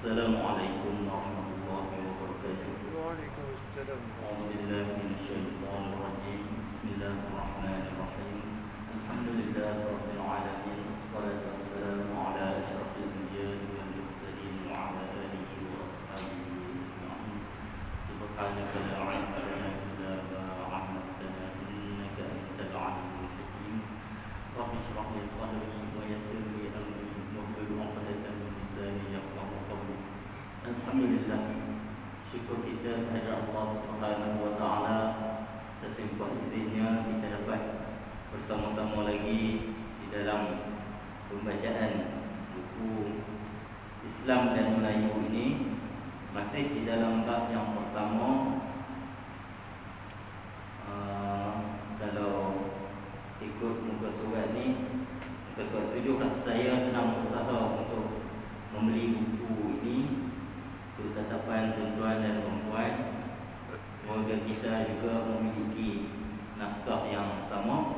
Assalamualaikum warahmatullahi wabarakatuh. Waalaikumsalam. A'udzu billahi minasyaitonir rajim. Bismillahirrahmanirrahim. Alhamdulillahi rabbil alamin. Wassalatu wassalamu ala asyrafil anbiya'i wal mursalin wa ala alihi wa ashabihi ajma'in. Subhanaka la 'ilma lana illa ma 'allamtana innaka antal 'alimul hakim. Rabbi shrah li sadri wa yassir li amri wahlul 'uqdatam min lisani yafqahu qawli. Alhamdulillah, syukur kita kepada Allah Subhanahu wa taala atas limpah izinnya kita dapat bersama-sama lagi di dalam pembacaan buku Islam dan Melayu ini, masih di dalam bab yang pertama. Kalau ikut muka surat ni, muka surat 7 lah, saya sedang berusaha untuk membeli buku ini untuk tetapan tuan-tuan dan puan-puan. Semoga kita juga memiliki naskah yang sama.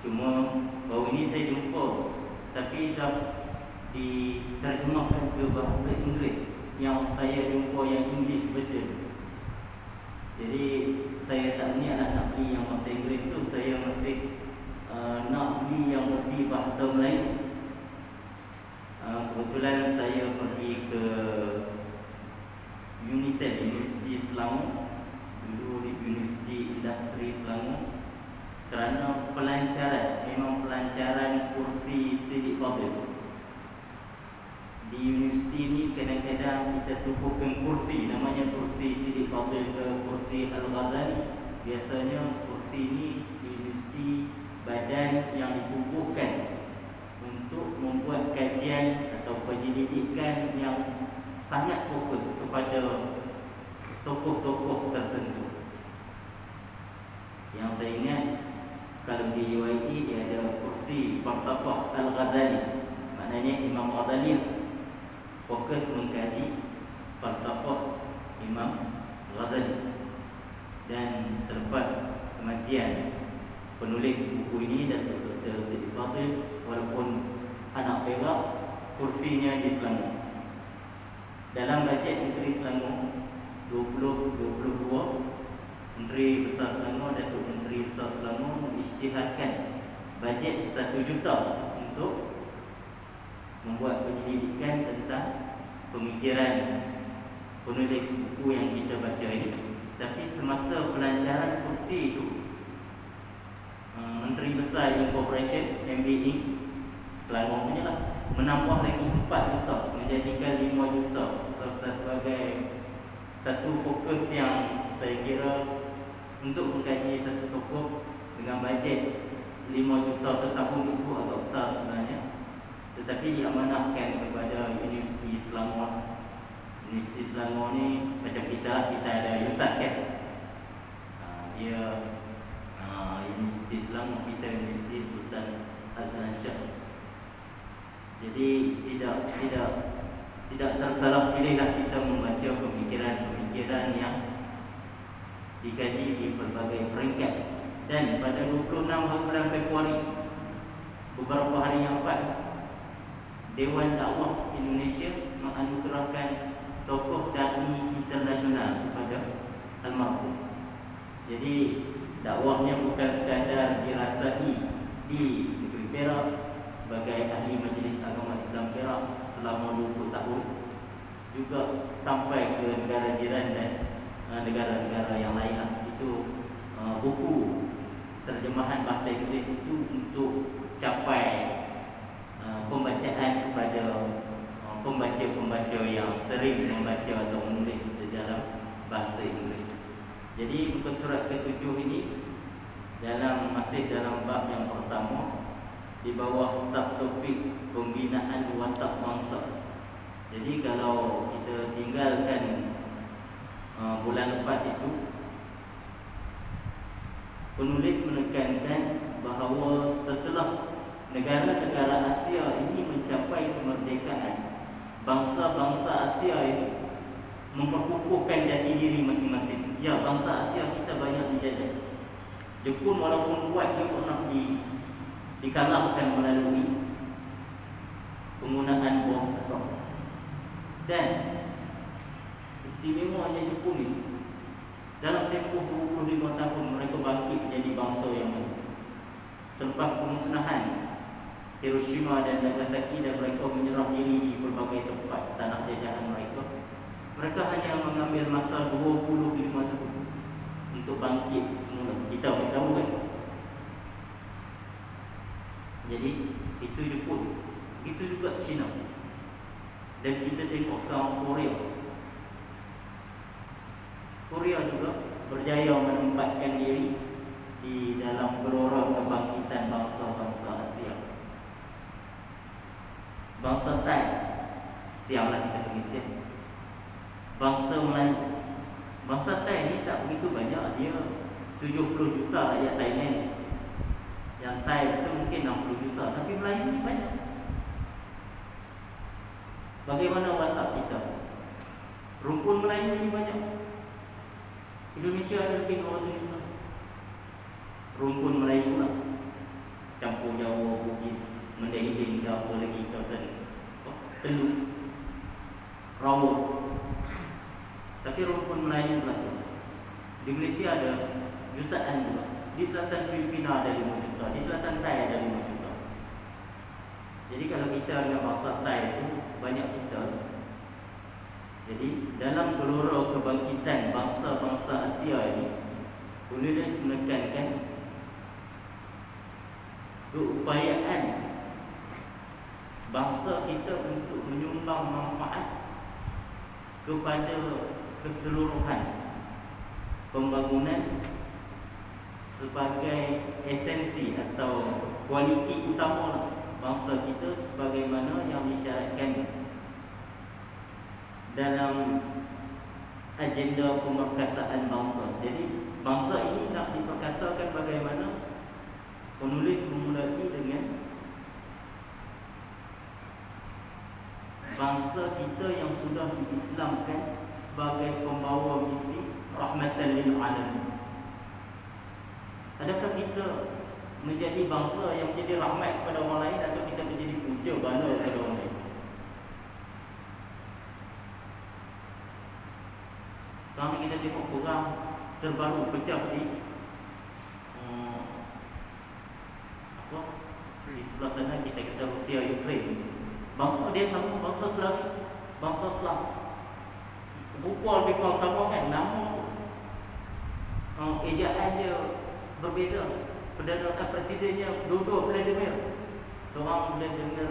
Cuma baru ini saya jumpa, tapi dah diterjemahkan ke bahasa Inggeris. Yang saya jumpa yang English version. Jadi saya tak niatlah nak beli yang bahasa Inggeris tu. Saya masih nak beli yang versi bahasa Melayu. Kebetulan saya pergi ke UNISEL, Universiti Selangor, dulu di Universiti Industri Selangor, kerana pelancaran, memang pelancaran kursi Siddiq Fadil. Di universiti ni kadang-kadang kita tubuhkan kursi, namanya kursi Siddiq Fadil ke kursi Al-Ghazali. Biasanya kursi ni di universiti badan yang ditubuhkan untuk membuat kajian atau penyelidikan yang sangat fokus kepada tokoh-tokoh tertentu. Yang saya ingat, kalau di UIE dia ada kursi falsafah Al-Ghazali. Maknanya Imam Ghazali fokus mengkaji falsafah Imam Ghazali. Dan selepas kematian penulis buku ini, Datuk Dr. Siddiq Fadil, walaupun anak perak, kursinya di Selangor. Dalam bajet Menteri Selangor 2022, Menteri Besar Selangor, Datuk Menteri Besar Selangor mengisytiharkan bajet 1 juta untuk membuat penyelidikan tentang pemikiran penulis buku yang kita baca ini. Tapi semasa pelancaran kursi itu, Menteri Besar Incorporation MBE Selangor punya lah, menambah lagi 4 juta, menjadikan 5 juta sebagai satu fokus yang saya kira untuk mengkaji satu tokoh dengan bajet 5 juta setahun itu agak besar sebenarnya. Tetapi diamanahkan kepada Universiti Selangor. Universiti Selangor ni macam kita ada USAS kan. Dia Universiti Selangor, kita Universiti Sultan Hasan Shah. Jadi tidak tersalah pilihlah kita membaca pemikiran-pemikiran yang dikaji di berbagai peringkat. Dan pada 26 bulan Februari, beberapa hari yang lepas, Dewan Dakwah Indonesia menganugerahkan tokoh dai internasional kepada almarhum. Jadi dakwahnya bukan sekadar dirasai di negeri Perak sebagai ahli Majlis Agama Islam Perak selama 20 tahun, juga sampai ke negara jiran dan negara-negara yang lain. Itu buku terjemahan bahasa Inggeris itu untuk capai pembacaan kepada pembaca-pembaca yang sering membaca atau menulis di dalam bahasa Inggeris. Jadi muka surat ke-7 ini masih dalam bab yang pertama, di bawah subtopik pembinaan watak bangsa. Jadi kalau kita tinggalkan bulan lepas itu, penulis menekankan bahawa setelah negara-negara Asia ini mencapai kemerdekaan, bangsa-bangsa Asia ini memperkukuhkan jati diri masing-masing. Ya, bangsa Asia kita banyak dijajah. Jepun walaupun kuat, dia pernah dikalahkan melalui penggunaan bom atom. Dan bangsanya Jepun ini, dalam tempoh 25 tahun mereka bangkit menjadi bangsa yang baru. Selepas pemusnahan Hiroshima dan Nagasaki dan mereka menyerah diri di berbagai tempat tanah jajahan mereka, mereka hanya mengambil masa 25 tahun untuk bangkit semula. Kita tahu kan? Jadi itu Jepun, itu juga China. Dan kita tengok sekarang Korea juga berjaya menempatkan diri di dalam gelora kebangkitan bangsa-bangsa Asia. Bangsa Thai, siaplah kita pengisian. Bangsa Melayu, bangsa Thai ni tak begitu banyak, dia 70 juta rakyat Thailand. Yang Thai itu mungkin 60 juta, tapi Melayu ni banyak. Bagaimana watak kita? Rumpun Melayu ni banyak. Indonesia ada lebih 200 juta. Rumpun Melayu lah, campur Jawa, Bugis, Mendeng-deng ke apa lagi kawasan Teluk, Rawak. Tapi rumpun Melayu lah. Di Malaysia ada jutaan juga. Di selatan Filipina ada 5 juta, di selatan Thai ada 5 juta. Jadi kalau kita dengan bangsa Thai itu banyak kita. Jadi dalam gelora kebangkitan bangsa-bangsa Asia ini, penulis menekankan keupayaan bangsa kita untuk menyumbang manfaat kepada keseluruhan pembangunan sebagai esensi atau kualiti utama bangsa kita sebagaimana yang disyaratkan dalam agenda pemerkasaan bangsa. Jadi bangsa ini nak diperkasakan bagaimana? Penulis memulai dengan bangsa kita yang sudah diislamkan sebagai pembawa misi rahmatan lil alamin. Adakah kita menjadi bangsa yang menjadi rahmat kepada orang lain, atau kita menjadi punca bala kepada orang lain? Sekarang kita tengok perang terbaru pecah di di sebelah sana, kita kata Rusia Ukraine. Bangsa dia sama, bangsa Slav, bangsa Slav. Rupa lebih kurang sama kan, nama ejaan dia berbeza. Perdana presidennya dua-dua Vladimir. Seorang Vladimir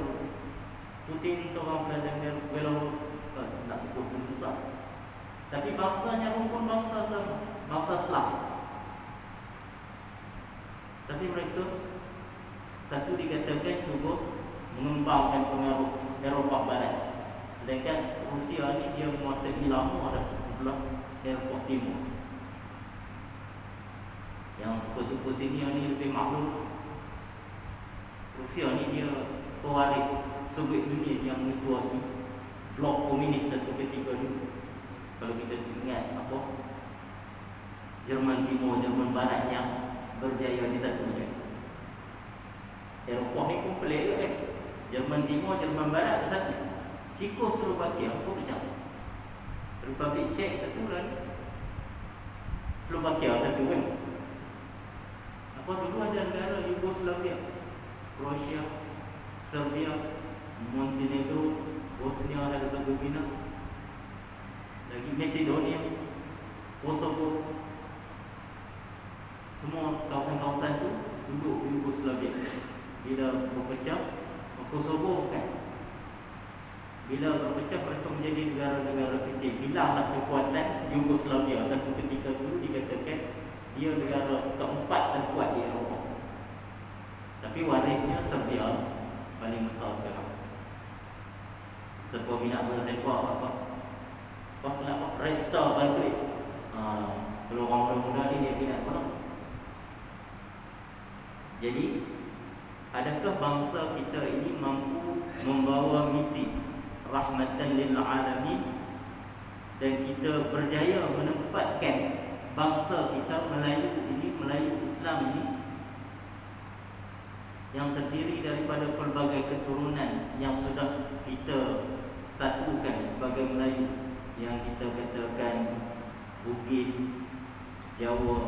Putin, seorang Vladimir Belarus. Nak sebut pun susah. Tapi bangsanya rumpun bangsa sama, bangsa Slav. Tapi mereka satu dikatakan cuba mengembangkan pengaruh Eropah Barat, sedangkan Rusia ni dia menguasai lama ada di sebelah Eropah Timur. Yang suku-suku sini ni lebih maklum. Rusia ni dia pewaris Soviet Union yang mengetuai blok komunis satu ketika dulu. Kalau kita ingat apa, Jerman Timur, Jerman Barat yang berjaya disatukan. Eropah ni pun pelik kan? Jerman Timur, Jerman Barat bersatu. Czechoslovakia apa pecah? Republik Czech satu kan? Slovakia satu kan? Apa dulu ada negara Yugoslavia, Croatia, Serbia, Montenegro, Bosnia dan Herzegovina, lagi Macedonia, Kosovo. Semua kawasan-kawasan tu duduk Yugoslavia. Bila berpecah, Kosovo kan, bila berpecah mereka menjadi negara-negara kecil. Hilanglah kekuatan Yugoslavia. Satu ketika dulu dikatakan dia negara keempat terkuat di Eropah. Tapi warisnya Serbia paling besar sekarang. Sebuah minat bersepak apa kenapa? Red Star Belgrade. Kalau orang muda ni dia minat apa? Jadi adakah bangsa kita ini mampu membawa misi rahmatan lil alamin, dan kita berjaya menempatkan bangsa kita Melayu ini, Melayu Islam ini, yang terdiri daripada pelbagai keturunan yang sudah kita satukan sebagai Melayu, yang kita katakan Bugis, Jawa.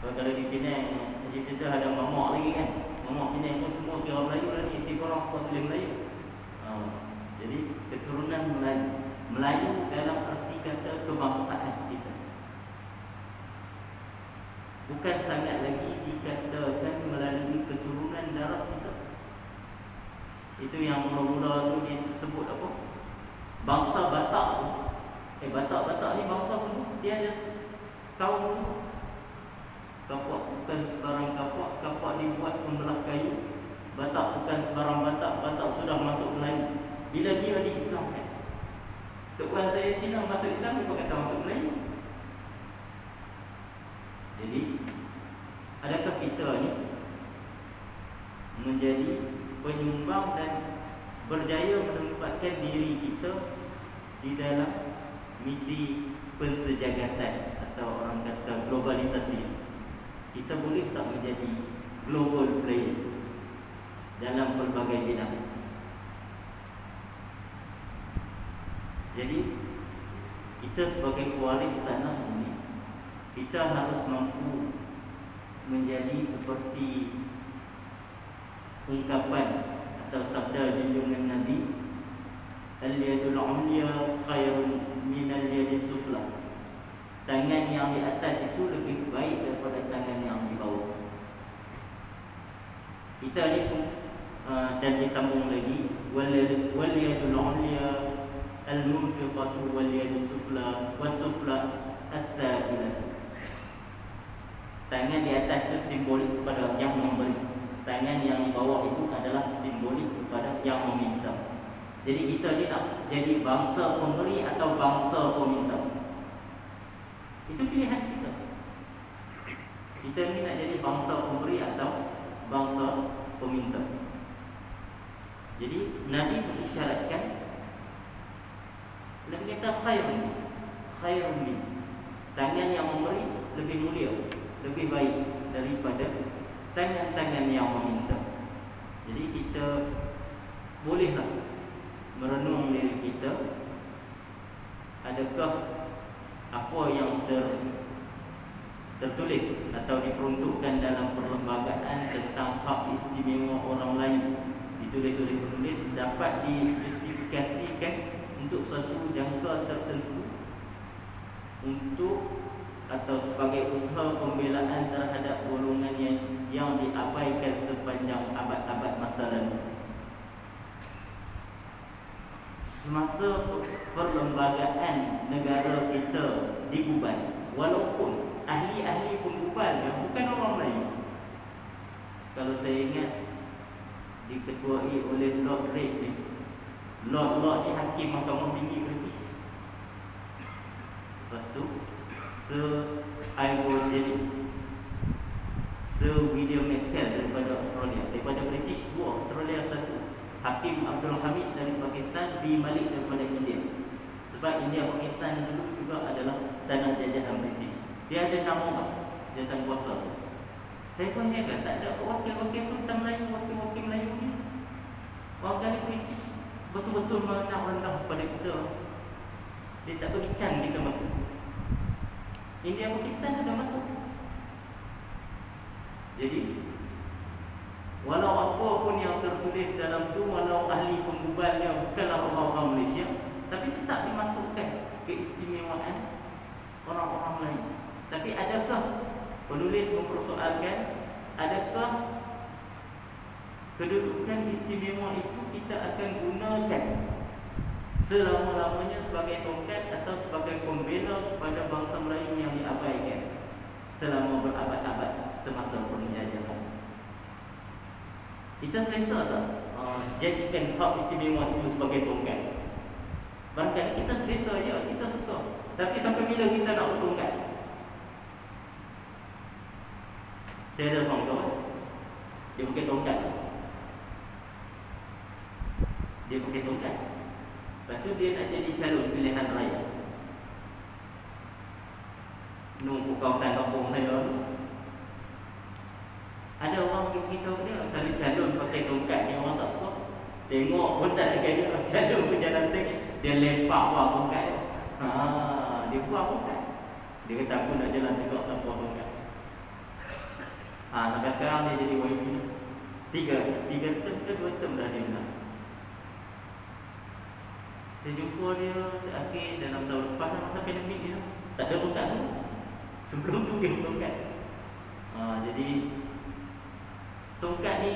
Kalau di Penang, kita ada mamak lagi kan. Mamak Penang pun semua kira Melayu lagi, isi korang semua tulis Melayu. Jadi keturunan Melayu dalam arti kata kebangsaan kita. Bukan sangat lagi dikatakan melalui keturunan darah kita. Itu yang mula-mula tu disebut apa? Bangsa Batak tu. Batak ni bangsa semua. Dia ada kaum semua. Kapak bukan sebarang kapak. Kapak dibuat pembelah kayu. Batak bukan sebarang Batak. Batak sudah masuk Melayu. Bila dia di-Islamkan. Tok Puan saya Cina masuk Islam, dia kata masuk Melayu. Jadi, adakah kita ni menjadi penyumbang dan berjaya menempatkan diri kita di dalam misi pensejahatan atau orang kata globalisasi? Kita boleh tak menjadi global player dalam pelbagai bidang? Jadi kita sebagai pewaris tanah ini, kita harus mampu menjadi seperti ungkapan atau sabda junjungan Nabi, al-yadul ulya khairun min al-yadis sufla. Tangan yang di atas itu lebih baik daripada tangan yang di bawah. Kita ni pun dan disambung lagi, wal yadul ulya al-munfiqatu wal yadus sufla was-sufla as-sabilatu. Tangan di atas itu simbolik kepada yang memberi. Tangan yang di bawah itu adalah simbolik kepada yang meminta. Jadi kita ni nak jadi bangsa pemberi atau bangsa peminta. Itu pilihan kita. Kita ni nak jadi bangsa pemberi atau bangsa peminta. Jadi Nabi mengisyaratkan, Nabi kata khairun min. Tangan yang memberi lebih mulia, lebih baik daripada tangan-tangan yang meminta. Jadi kita bolehlah merenung diri kita, adakah apa yang tertulis atau diperuntukkan dalam perlembagaan tentang hak istimewa orang lain ditulis oleh penulis dapat dijustifikasikan untuk suatu jangka tertentu, untuk atau sebagai usaha pembelaan terhadap golongan yang diabaikan sepanjang abad-abad masa lalu. Semasa perlembagaan negara kita dibubarkan, walaupun ahli-ahli pembubal yang bukan orang Melayu, kalau saya ingat diketuai oleh Lord Reid ni, Lord ni hakim Mahkamah Tinggi British. Lepas tu Sir Ivor Jelly, Sir William McKell daripada Australia, daripada British 2, Australia 1, Hakim Abdul Hamid dari Pakistan, B. Malik daripada India. Sebab India Pakistan dulu juga adalah tanah jajahan British. Dia ada nama jawatan kuasa. Saya pun ingat tak ada wakil-wakil Sultan Melayu, wakil-wakil Melayu ni. Wakil British betul-betul merendah pada kita. Dia tak bagi can kita masuk. India Pakistan ada masuk. Jadi walau apa pun yang tertulis dalam tu, walau ahli pembubalnya bukanlah orang-orang Malaysia, tapi tetap dimasukkan keistimewaan orang-orang lain. Tapi adakah penulis mempersoalkan, adakah kedudukan istimewa itu kita akan gunakan selama-lamanya sebagai tongkat atau sebagai pembela kepada bangsa Melayu yang diabaikan selama berabad-abad semasa penjajahan? Kita selesa tak jadikan hak istimewa itu sebagai tongkat? Barangkali kita selesa, ya, kita suka. Tapi sampai bila kita nak bertongkat? Saya ada seorang kawan, dia pakai tongkat. Dia pakai tongkat. Lepas tu dia nak jadi calon pilihan raya. Nunggu kawasan kampung saya tu, ada orang yang beritahu dia, kalau calon pakai tongkat ni orang tak suka. Tengok pun tak ada kaya calon berjalan seng, dia lempar buah tongkat dia. Dia buang tongkat. Dia kata aku nak jalan tegak tanpa tongkat. Sampai sekarang dia jadi YB. Tiga term ke 2 term dah dia menang. Saya jumpa dia akhir dalam tahun lepas masa akademik dia. Tak ada tongkat semua. Sebelum tu dia tongkat. Jadi tongkat ni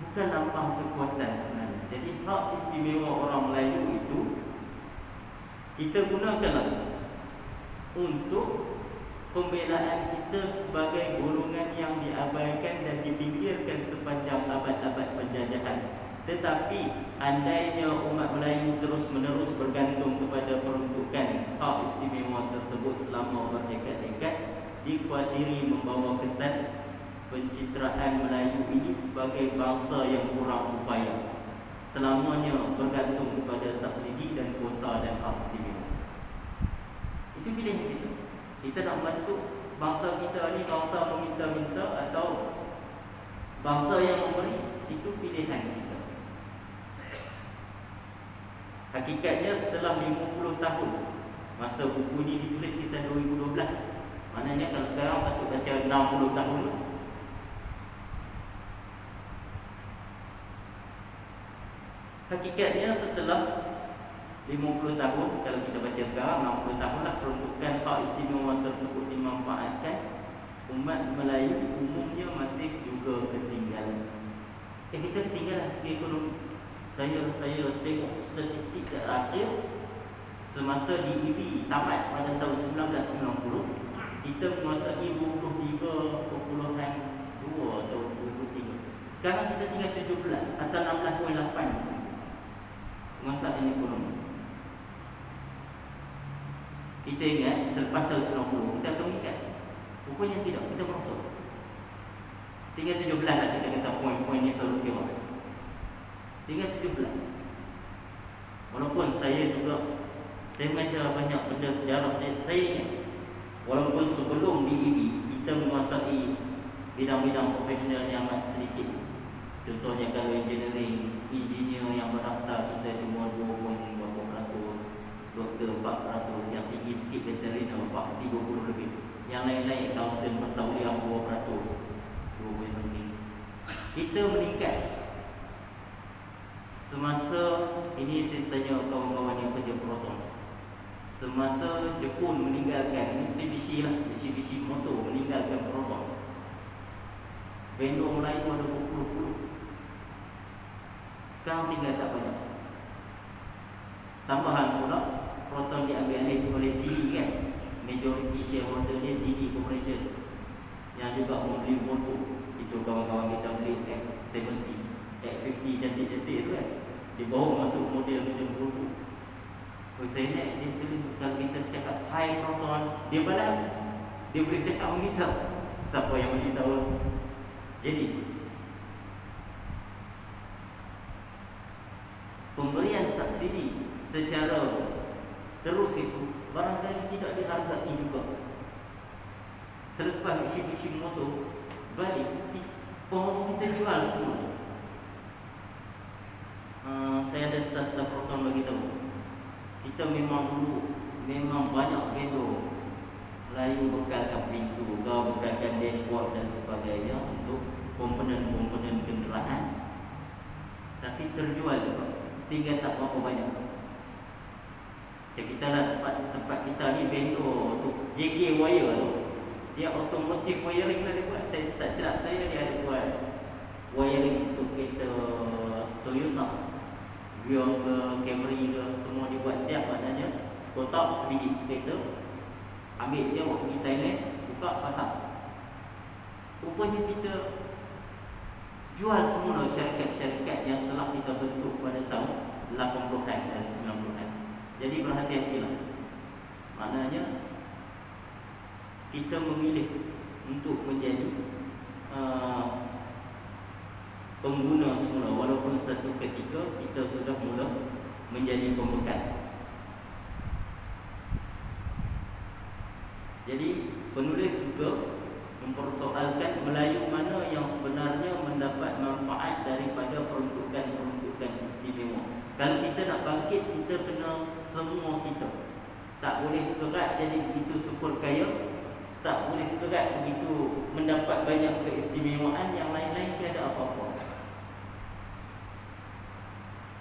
bukan lambang kekuatan sebenarnya. Jadi hak istimewa orang Melayu itu kita gunakanlah untuk pembelaan kita sebagai golongan yang diabaikan dan dipinggirkan sepanjang abad-abad penjajahan. Tetapi andainya umat Melayu terus-menerus bergantung kepada peruntukan hak istimewa tersebut selama berdekad-dekad, dikhawatiri membawa kesan pencitraan Melayu ini sebagai bangsa yang kurang upaya, selamanya bergantung kepada subsidi dan kuota dan hak istimewa. Itu pilihan kita. Kita nak membantu bangsa kita ni bangsa meminta-minta atau bangsa yang memberi. Itu pilihan kita. Hakikatnya setelah 50 tahun masa buku ini ditulis kita 2012. Maknanya kalau sekarang patut baca 60 tahun. Hakikatnya setelah 50 tahun, kalau kita baca sekarang 60 tahunlah peruntukan hak istimewa tersebut dimanfaatkan, umat Melayu umumnya masih juga ketinggalan. Kita ketinggalan segi ekonomi. Saya tengok statistik terakhir semasa DEP tamat pada tahun 1990, kita menguasai 23.2 atau 23. Sekarang kita tinggal 17 atau 16.8 menguasai ekonomi. Kita ingat selepas tahun 90 kita akan meningkat. Rupanya tidak, kita merosot. Tinggal 17 lah kita kata poin-poin ni selalu kira. Tinggal 17. Walaupun saya baca banyak benda sejarah. Saya ingat walaupun sebelum DEP kita menguasai bidang-bidang profesional yang amat sedikit. Contohnya kalau engineering, engineer yang berdaftar kita cuma 2.4%, doktor 4%, yang tinggi sikit veteran 30 lebih. Yang lain-lain accountant bertauliah 2%. Kita meningkat. Semasa ini saya tanya kawan-kawan yang kerja Proton. Semasa Jepun meninggalkan Mitsubishi Motor meninggalkan Proton, vendor Melayu ada berpuluh-puluh. Sekarang tinggal tak banyak. Tambahan pula Proton diambil alih oleh GE kan. Majority shareholder dia GE Corporation yang juga membeli Volvo. Itu kawan-kawan kita beli X70, X50 cantik-cantik tu kan. Dia bawa masuk model macam Volvo. Saya nak dia tulis, kalau kita cakap high Proton, dia balas. Dia boleh cakap begitu. Siapa yang beritahu? Jadi pemberian subsidi secara terus itu barangkali tidak dihargai juga. Selepas Mitsubishi Motor balik, pohon kita jual semua. Saya ada staf-staf Proton bagi tahu. Kita memang banyak vendor Melayu bekalkan pintu, bekalkan dashboard dan sebagainya untuk komponen-komponen kenderaan. Tapi terjual juga. Tinggal tak berapa banyak. Macam kita lah tempat kita ni vendor untuk JK Wire tu. Dia automotive wiring lah dia buat. Saya tak silap saya dia ada buat wiring untuk kereta Toyota, Vios ke Camry ke, semua dia buat siap. Maknanya sekotak sebiji kereta, ambil dia waktu pergi Thailand, buka pasang. Rupanya kita jual semula syarikat-syarikat yang telah kita bentuk pada tahun 80-an dan 90-an. Jadi berhati-hatilah. Maknanya kita memilih untuk menjadi pengguna semula, walaupun satu ketika kita sudah mula menjadi pembekal. Jadi penulis juga mempersoalkan Melayu mana yang sebenarnya mendapat manfaat daripada peruntukan-peruntukan istimewa. Kalau kita nak bangkit, kita kena semua kita tak boleh sekerat begitu mendapat banyak keistimewaan, yang lain-lain tiada apa-apa.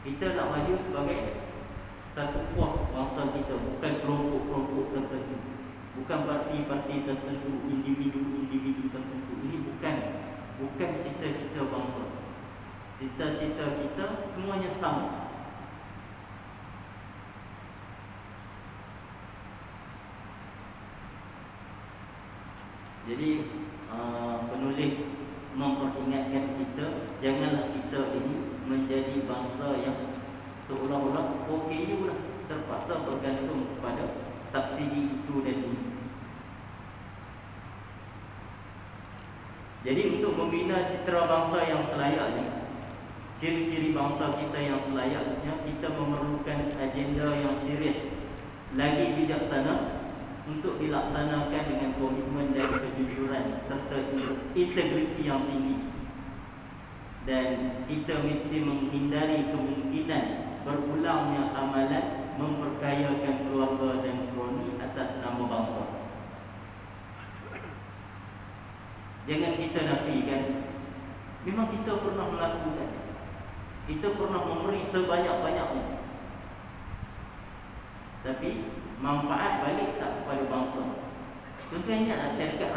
Kita nak maju sebagai satu force bangsa kita, bukan kelompok-kelompok tertentu, bukan parti-parti tertentu, individu-individu tertentu. Ini bukan cita-cita bangsa. Cita-cita kita semuanya sama. Jadi penulis memperingatkan kita, janganlah kita ini menjadi bangsa yang seolah-olah OKU lah, terpaksa bergantung kepada subsidi itu dan ini. Jadi untuk membina citra bangsa yang selayaknya, ciri-ciri bangsa kita yang selayaknya, kita memerlukan agenda yang serius, lagi bijaksana, untuk dilaksanakan dengan komitmen dan kejujuran serta integriti yang tinggi. Dan kita mesti menghindari kemungkinan berulangnya amalan memperkayakan keluarga dan kroni atas nama bangsa. Jangan kita nafikan, memang kita pernah melakukan, kita pernah memberi sebanyak-banyaknya, tapi manfaat balik tak kepada bangsa. Contohnya syarikat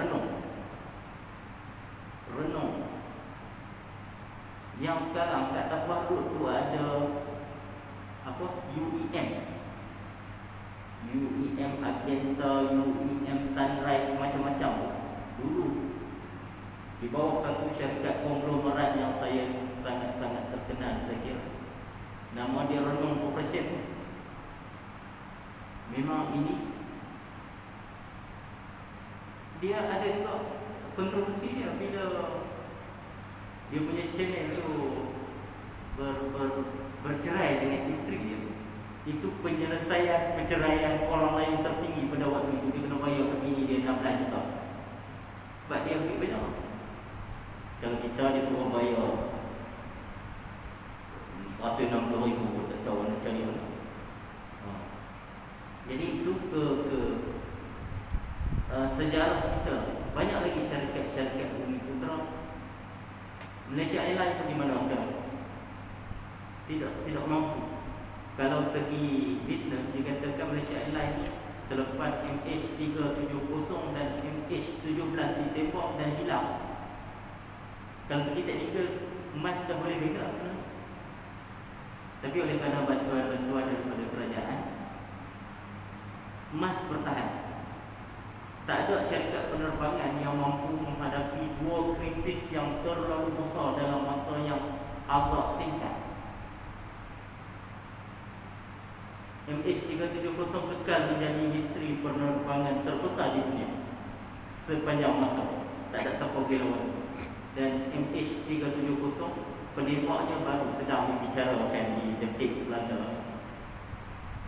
Renung yang sekarang kat Tapak Road tu ada apa? UEM Agenta, UEM Sunrise, macam-macam. Dulu di bawah satu syarikat konglomerat yang saya sangat-sangat terkenal, saya kira, nama dia Renung Corporation. Memang ini dia ada juga kontroversi dia bila dia punya channel tu bercerai dengan isteri dia. Itu penyelesaian perceraian orang lain tertinggi pada waktu itu. Dia kena bayar ke bini dia 16 juta. Sebab dia ambil banyak. Kalau kita disuruh bayar 160,000, tak tahu nak cari mana. Jadi itu sejarah kita. Banyak lagi syarikat-syarikat Bumi Putra. Malaysia Airlines pun di mana sekarang? Tidak mampu. Kalau segi bisnes, dikatakan Malaysia Airlines selepas MH370 dan MH17 ditembak dan hilang. Kalau segi teknikal, emas dah boleh bergerak sebenarnya. Tapi oleh kerana bantuan daripada kerajaan, emas bertahan. Tak ada syarikat penerbangan yang mampu menghadapi dua krisis yang terlalu besar dalam masa yang agak singkat. MH370 kekal menjadi misteri penerbangan terbesar di dunia sepanjang masa. Tak ada siapa boleh lawan. Dan MH370 penembaknya baru sedang dibicarakan di detik Belanda.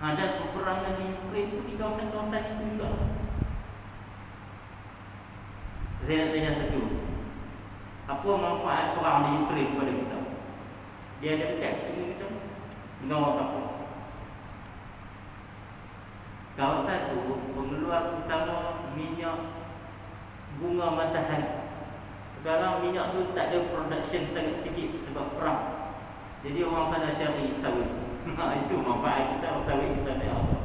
Dan peperangan di Ukraine itu di kawasan-kawasan itu juga. Saya nak tanya satu, apa manfaat perang di Ukraine kepada kita? Dia ada dekat sekeliling kita dengan orang apa? Kawasan itu pengeluar utama minyak bunga matahari. Sekarang minyak tu tak ada production, sangat sikit sebab perang. Jadi orang sana cari sawit. Itu manfaat kita, sawit kita ada apa?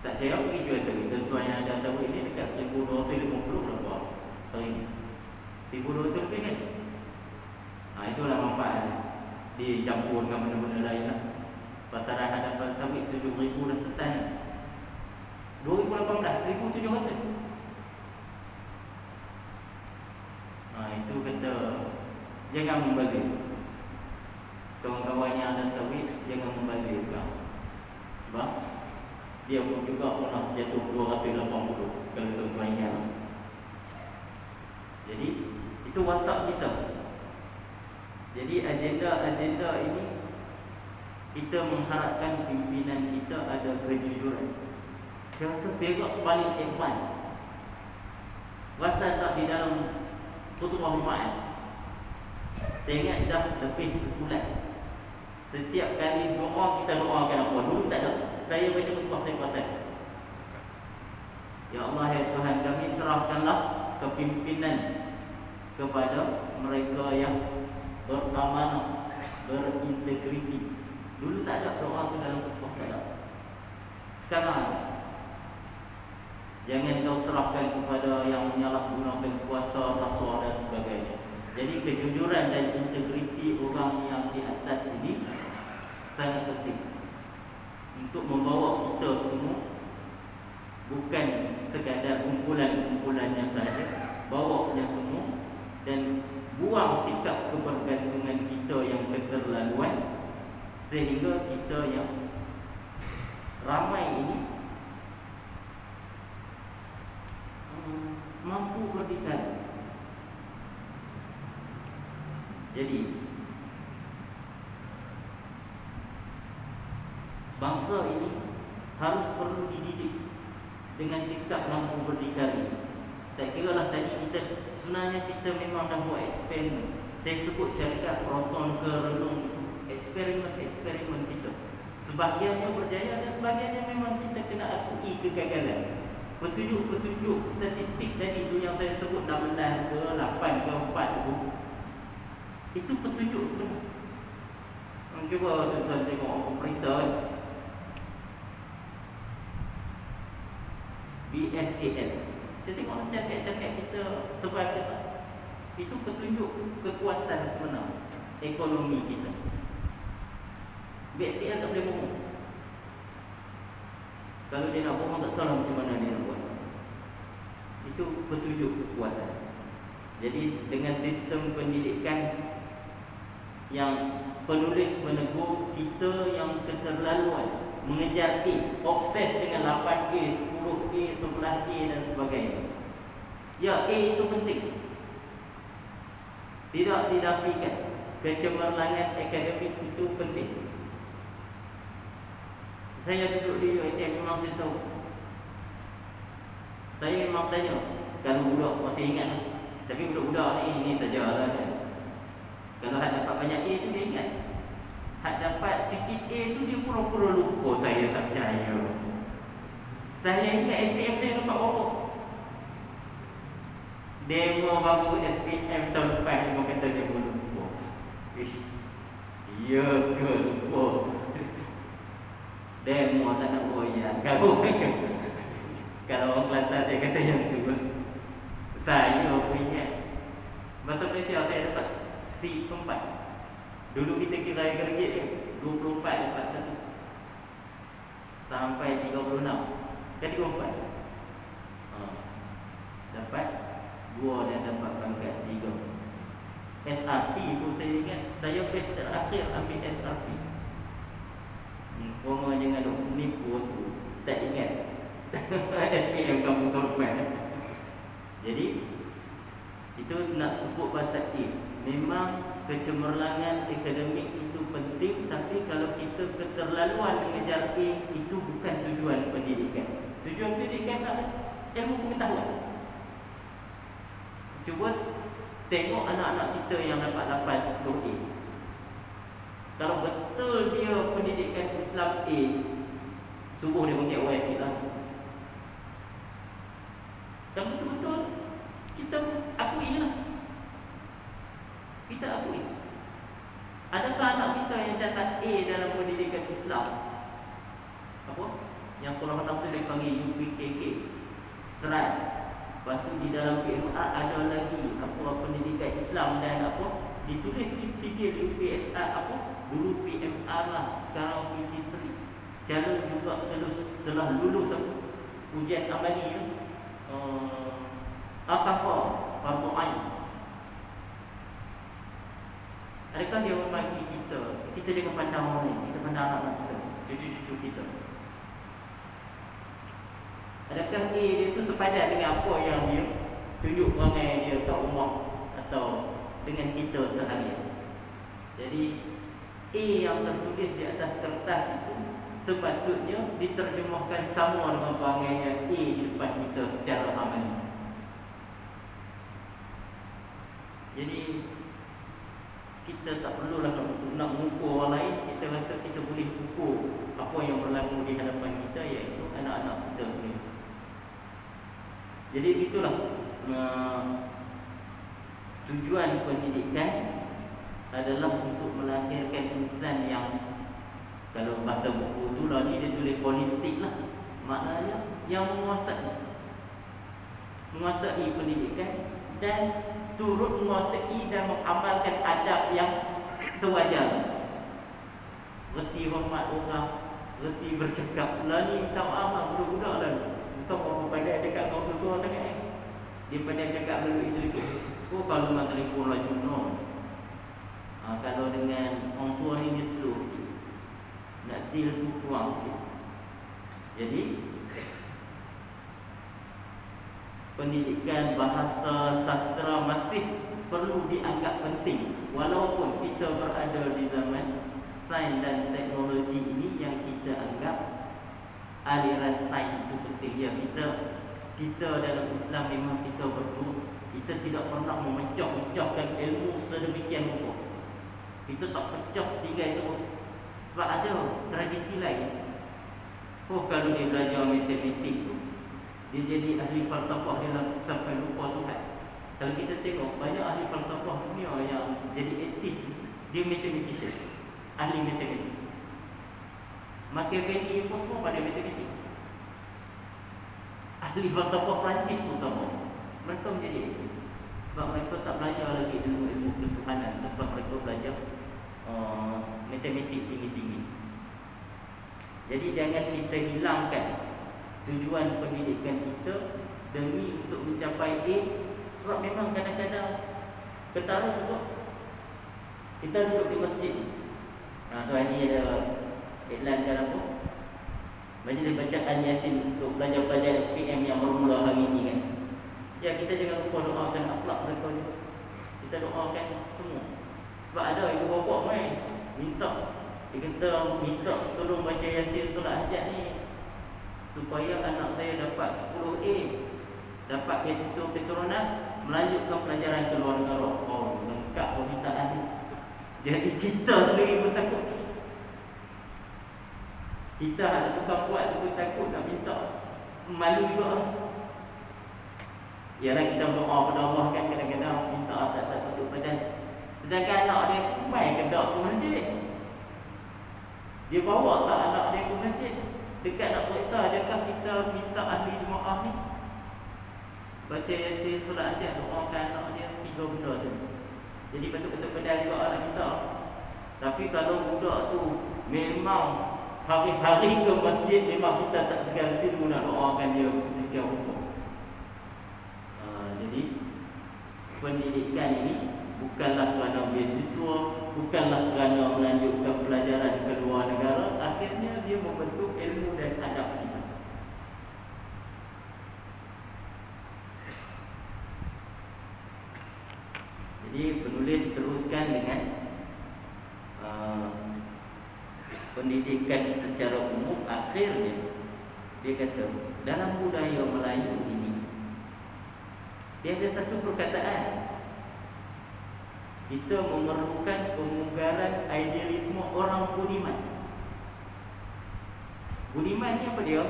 Tak cari pergi jual sawit. Tuan yang ada sawit ni dekat 1,250 berapa hari ni? 1,200 lebih kan? Itulah manfaat. Dicampur dengan benda-benda lain lah. Pasaran hadapan sawit 7,000 dah setan. 2018 1,700. Itu kata jangan membazir. Kawan-kawan yang ada sawit, jangan membazir sekarang. Sebab dia pun juga pernah jatuh 280 kalau tuan-tuan ingat. Jadi itu watak kita. Jadi agenda ini kita mengharapkan pimpinan kita ada kejujuran. Saya rasa Perak paling advance. Rasa tak di dalam khutbah Jumaat. Saya ingat dah lebih sebulan. Setiap kali doa kita doakan apa? Dulu tak ada. Saya baca khutbah saya perasan Ya Allah, ya Tuhan kami, serahkanlah kepimpinan kepada mereka yang beramanah, berintegriti. Dulu tak ada doa tu dalam khutbah, tak ada. Sekarang jangan kau serahkan kepada yang menyalahgunakan kuasa, rasuah dan sebagainya. Jadi kejujuran dan integriti orang yang di atas ini sangat penting untuk membawa kita semua, bukan sekadar kumpulan-kumpulannya saja, bawanya semua dan buang sikap kebergantungan kita yang keterlaluan, sehingga kita yang ramai ini mampu berdikari. Jadi bangsa ini harus perlu dididik dengan sikap mampu berdikari. Tak kira lah tadi kita, sebenarnya kita memang dah buat eksperimen. Saya sebut syarikat proton ke relung itu eksperimen kita. Sebahagiannya berjaya dan sebahagiannya memang kita kena akui kegagalan. Petunjuk-petunjuk statistik tadi tu yang saya sebut 16 ke 8 ke 4 tu, itu petunjuk sebenar. Cuba tuan-tuan tengok berita BSKL. Kita tengok syarikat-syarikat kita survive ke tak. Itu petunjuk kekuatan sebenar ekonomi kita. BSKL tak boleh bohong. Kalau dia nak bohong, tak tahu macam mana dia nak buat. Itu petunjuk kekuatan. Jadi dengan sistem pendidikan yang penulis menegur kita yang keterlaluan, mengejar A, obses dengan 8A, 10A, 11A dan sebagainya. Ya, A itu penting, tidak dinafikan. Kecemerlangan akademik itu penting. Saya duduk di UiTM memang saya tahu. Saya memang tanya, kalau budak masih ingat, tapi budak-budak ni sajalah kan. Kalau hak dapat banyak A tu dia ingat, hak dapat sikit A tu dia pura-pura lupa. Saya tak percaya. Saya ingat SPM saya dapat berapa. Demo baru SPM tahun lepas, dia kata dia pun lupa. Ish, ya ke lupa? Demo tak nak boyan. Kalau orang Kelantan saya kata yang tu. Saya ingat bahasa Malaysia saya dapat C4. Dulu kita kira gergit kan 24 dapat 1 sampai 36. Kan 34. Dapat 2 dan dapat pangkat 3. SRT pun saya ingat, saya batch terakhir ambil SRT. Orang jangan duk menipu tu, tak ingat SPM kamu torpen. Jadi itu nak sebut pasal A. Memang kecemerlangan akademik itu penting, tapi kalau kita keterlaluan mengejar A, itu bukan tujuan pendidikan. Tujuan pendidikan adalah ilmu pengetahuan. Cuba tengok anak-anak kita yang dapat 8, 10 A. Kalau betul dia pendidikan Islam A, subuh dia bangkit awal sikit lah. Dan betul-betul kita akui lah. Kita akui. Adakah anak kita yang catat A dalam pendidikan Islam? Apa? Yang sekolah menang tu dia panggil UPKK, Serat. Lepas tu di dalam PMR ada lagi apa, pendidikan Islam dan apa, ditulis di sikit UPSR apa, dulu PMR lah, sekarang PT3. Jalur juga telah lulus apa, ujian amali ya. Al-Kafar, Fardu Ain. Adakah dia membagi kita? Kita jangan pandang orang lain, kita pandang anak-anak kita, cucu-cucu kita. Adakah A dia tu sepadan dengan apa yang dia tunjuk perangai dia kat rumah atau dengan kita seharian? Jadi A yang tertulis di atas kertas itu sepatutnya diterjemahkan sama dengan perangainya A di depan kita secara amali. Jadi kita tak perlulah nak mengukur orang lain. Kita rasa kita boleh ukur apa yang berlaku di hadapan kita, iaitu anak-anak kita sendiri. Jadi itulah tujuan pendidikan adalah untuk melahirkan insan yang, kalau bahasa buku tu lah ni dia tulis holistik lah, maknanya yang menguasai pendidikan dan turut menguasai dan mengamalkan adab yang sewajar. Reti hormat orang, reti bercakap. Lah ni minta maaf lah, budak-budak lah. Bukan orang pandai cakap kau tua sangat. Dia pandai cakap melalui telefon. Oh, kalau dengan telefon lah Juno. Kalau dengan orang tua ni dia slow sikit. Nak deal tu kurang sikit. Jadi pendidikan bahasa sastra masih perlu dianggap penting, walaupun kita berada di zaman sains dan teknologi ini yang kita anggap aliran sains itu penting. Ya, kita dalam Islam memang kita berdua, kita tidak pernah memecah-mecahkan ilmu sedemikian rupa. Kita tak pecah tiga itu. Sebab ada tradisi lain. Oh, kalau dia belajar matematik tu, dia jadi ahli falsafah, dia sampai lupa Tuhan. Kalau kita tengok banyak ahli falsafah dunia yang jadi etis, dia mathematician, ahli matematik. Machiavelli pun semua pada matematik. Ahli falsafah Perancis terutama, mereka menjadi etis. Sebab mereka tak belajar lagi ilmu ketuhanan, sebab mereka belajar matematik tinggi-tinggi. Jadi jangan kita hilangkan tujuan pendidikan kita demi untuk mencapai A. Sebab memang kadang-kadang ketara juga. Kita duduk di masjid. Tu Haji ada iklan dalam tu majlis bacaan Yasin untuk pelajar-pelajar SPM yang bermula hari ini kan. Ya, kita jangan lupa doakan akhlak mereka juga. Kita doakan semua. Sebab ada ibu bapa minta, dia kata minta tolong baca Yasin solat hajat ni supaya anak saya dapat 10A, dapat beasiswa Petronas, melanjutkan pelajaran ke luar negara. Oh, lengkap permintaan ni. Jadi kita sendiri pun takut. Kita ada tukang buat pun takut nak minta. Malu juga. Yalah, kita berdoa pada Allah kan, kadang-kadang minta tak patut badan. Sedangkan anak dia main kedak ke masjid. Dia bawa tak anak dia ke masjid. Dekat nak periksa adakah kita minta ahli jemaah ni baca Yasin solat hajat, doakan anak dia 3 benda tu. Jadi betul-betul pedal juga nak minta. Tapi kalau budak tu memang hari-hari ke masjid, memang kita tak segan-segan pun nak doakan dia sedikit rupa. Jadi pendidikan ini bukanlah kerana beasiswa, bukanlah kerana melanjutkan pelajaran ke luar negara. Akhirnya dia membentuk ilmu dan adab kita. Jadi penulis teruskan dengan pendidikan secara umum. Akhirnya dia kata dalam budaya Melayu ini dia ada satu perkataan, kita memerlukan pemugaran idealisme orang budiman. Budiman ni apa dia?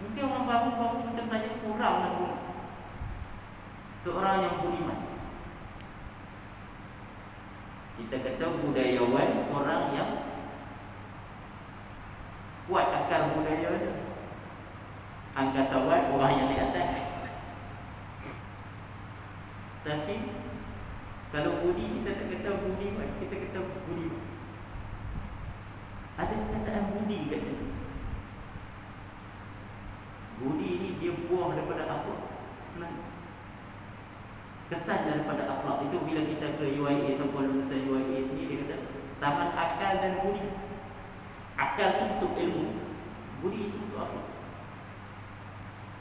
Mungkin orang baru-baru macam saya kurang lah pun seorang yang budiman. Kita kata budayawan, orang yang kuat akal budaya dia. Angkasawan, orang yang di atas. Tapi kalau budi, kita tak kata budiman, kita kata budiman. Ada perkataan budi kat sini. Budi ni dia buah daripada akhlak. Kesan daripada akhlak itu bila kita ke UIA, siapa lulusan UIA sini, dia kata taman akal dan budi. Akal itu untuk ilmu, budi itu untuk akhlak.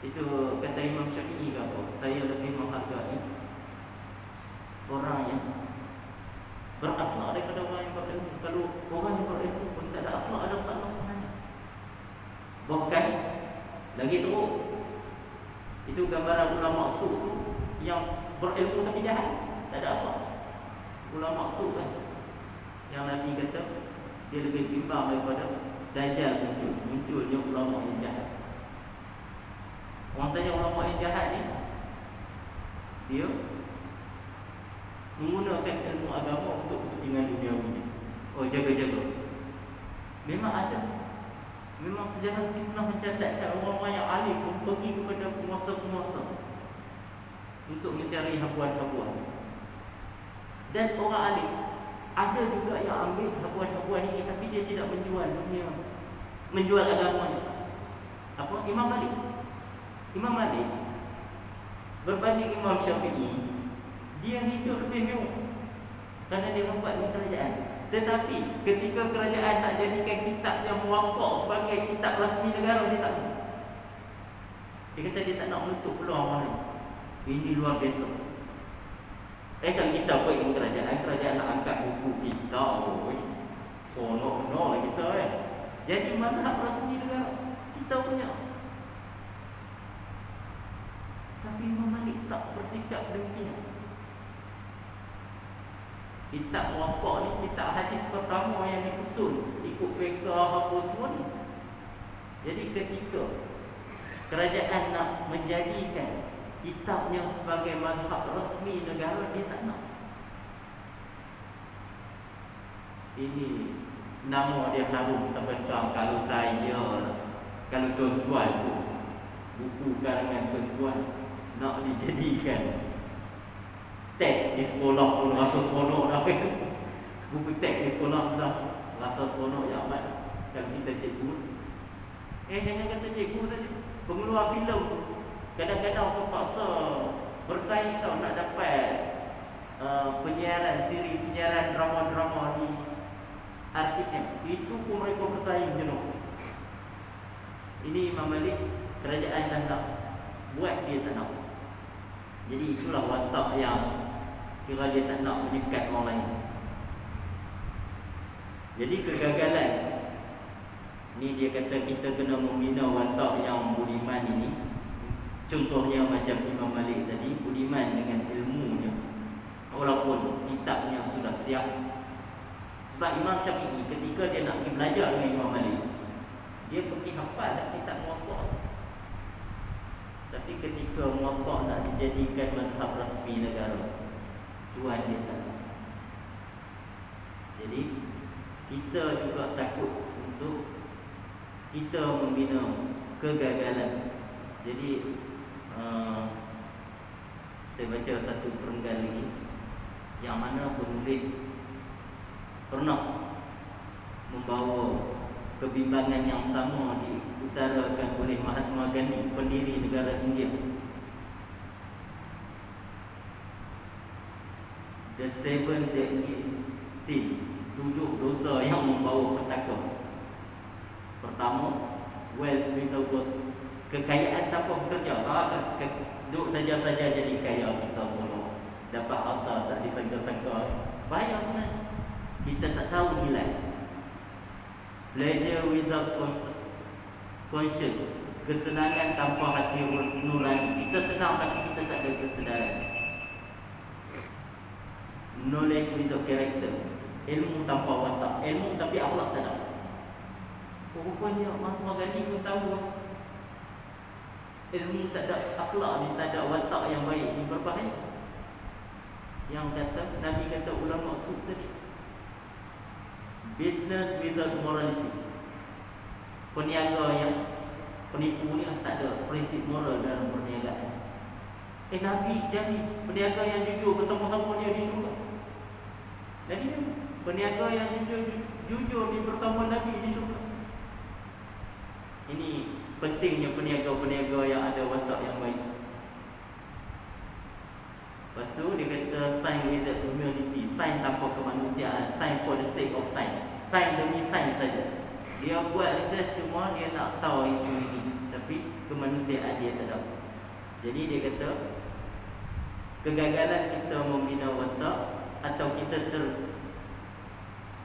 Itu kata Imam Syafi'i ke apa, saya lebih menghargai orang yang berakhlak daripada orang yang berilmu. Kalau orang yang berilmu pun tak ada akhlak, ada masalah sebenarnya. Bahkan lagi teruk, itu gambaran ulama su tu yang berilmu tapi jahat, tak ada akhlak. Ulama su kan, yang Nabi kata dia lebih bimbang daripada Dajjal munculnya ulama yang jahat. Orang tanya ulama yang jahat ni, dia menggunakan ilmu agama untuk kepentingan duniawi. Oh, jaga-jaga. Memang ada. Memang sejarah kita pernah mencatatkan orang-orang yang alim pun pergi kepada penguasa-penguasa untuk mencari habuan-habuan. Dan orang alim ada juga yang ambil habuan-habuan ini, tapi dia tidak menjual dunia, menjual agamanya. Apa? Imam Malik berbanding Imam Syafi'i, dia hidup lebih mewah kerana dia nampak dengan kerajaan. Tetapi ketika kerajaan nak jadikan kitab yang muwaffaq sebagai kitab rasmi negara, dia tak nak. Dia kata dia tak nak menutup peluang orang lain. Ini luar biasa. Kalau kita pergi ke kerajaan nak angkat buku kita, sonok lah kita jadi mazhab rasmi negara kita punya. Tapi Imam Malik tak bersikap demikian. Kitab Muwaffaq ni kitab hadis pertama yang disusun ikut fiqh apa semua ni. Jadi ketika kerajaan nak menjadikan kitabnya sebagai mazhab resmi negara, dia tak nak. Ini nama dia harum sampai sekarang. Kalau tuan-tuan tu buku karangan tuan-tuan nak dijadikan teks di sekolah pun rasa seronok dah. Buku teks di sekolah sudah rasa seronok ya amat. Kalau kita cikgu, jangan kata cikgu saja, pengeluar filem kadang-kadang terpaksa bersaing tau nak dapat penyiaran drama-drama di RTM. Itu pun mereka bersaing jenuh. Ini Imam Malik, kerajaan dah nak buat, dia tak nak. Jadi itulah watak yang kira dia tak nak menyekat orang lain. Jadi kegagalan ni, dia kata kita kena membina watak yang budiman ini. Contohnya macam Imam Malik tadi, budiman dengan ilmunya, walaupun kitabnya sudah siap. Sebab Imam Syafi'i ketika dia nak pergi belajar dengan Imam Malik, dia pergi hafal kitab Muwaffaq. Tapi ketika Muwaffaq nak dijadikan mazhab rasmi negara, Tuhan dia tak. Jadi kita juga takut untuk kita membina kegagalan. Jadi saya baca satu perenggan lagi, yang mana penulis pernah membawa kebimbangan yang sama diutarakan oleh Mahatma Gandhi, pendiri negara India. The Seven Deadly Sins, 7 dosa yang membawa petaka. Pertama, wealth without work, kekayaan tanpa bekerja. Duduk saja-saja jadi kaya kita semua, dapat harta tak disangka-sangka. Bahaya sebenarnya. Kita tak tahu nilai. Pleasure without conscience, kesenangan tanpa hati nurani. Kita senang tapi kita tak ada kesedaran. Knowledge without character, ilmu tanpa watak. Ilmu tapi akhlak tak ada. Rupanya Mahatma Gandhi pun tahu ilmu tak ada akhlak ni, tak ada watak yang baik ni berbahaya. Yang kata Nabi kata ulama sud tadi, business without morality, peniaga yang penipu ni tak ada prinsip moral dalam perniagaan. Nabi jadi peniaga yang jujur bersama-sama dia di syurga. Jadi peniaga yang jujur di bersama Nabi di syurga. Ini pentingnya peniaga-peniaga yang ada watak yang baik. Lepas tu dia kata sign without humility, sign tanpa kemanusiaan, sign for the sake of sign, sign demi sign saja. Dia buat research cuma dia nak tahu itu ini, tapi kemanusiaan dia tak ada. Jadi dia kata kegagalan kita membina watak, atau kita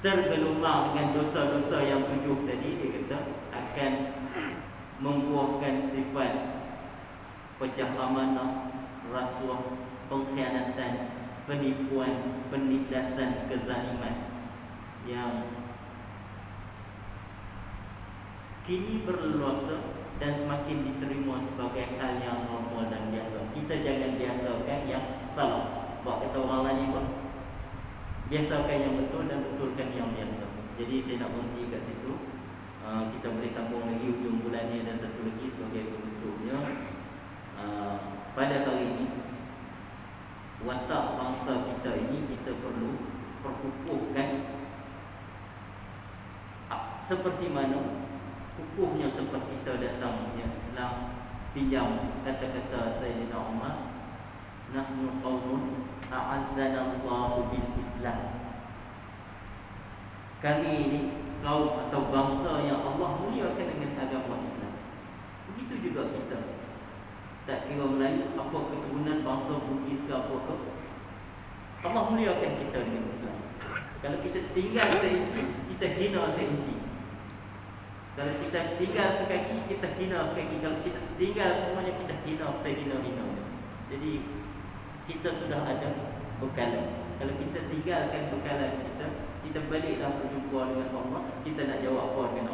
tergelumang dengan dosa-dosa yang 7 tadi, dia kata akan membuahkan sifat pecah amanah, rasuah, pengkhianatan, penipuan, penindasan, kezaliman yang kini berleluasa dan semakin diterima sebagai hal yang normal dan biasa. Kita jangan biasakan yang salah. Buat kata orang lain pun, biasakan yang betul dan betulkan yang biasa. Jadi saya nak berhenti kat situ. Kita boleh sambung lagi hujung bulan ni, ada satu lagi sebagai penutupnya. Pada hari ini, watak bangsa kita ini kita perlu perkukuhkan seperti mana kukuhnya selepas kita datang yang Islam. Pinjam kata-kata Sayyidina Umar, nahnu qaumun a'azzana Allahu bil Islam. Kami ini kaum atau bangsa yang Allah muliakan dengan agama Islam. Begitu juga kita. Tak kira Melayu, apa keturunan bangsa Bugis ke apa ke, Allah muliakan kita dengan Islam. Kalau kita tinggal seinci, kita hina seinci. Kalau kita tinggal sekaki, kita hina sekaki. Kalau kita tinggal semuanya, kita hina sehina-hina. Jadi kita sudah ada bekalan. Kalau kita tinggalkan bekalan kita baliklah berjumpa dengan Allah. Kita nak jawab apa dengan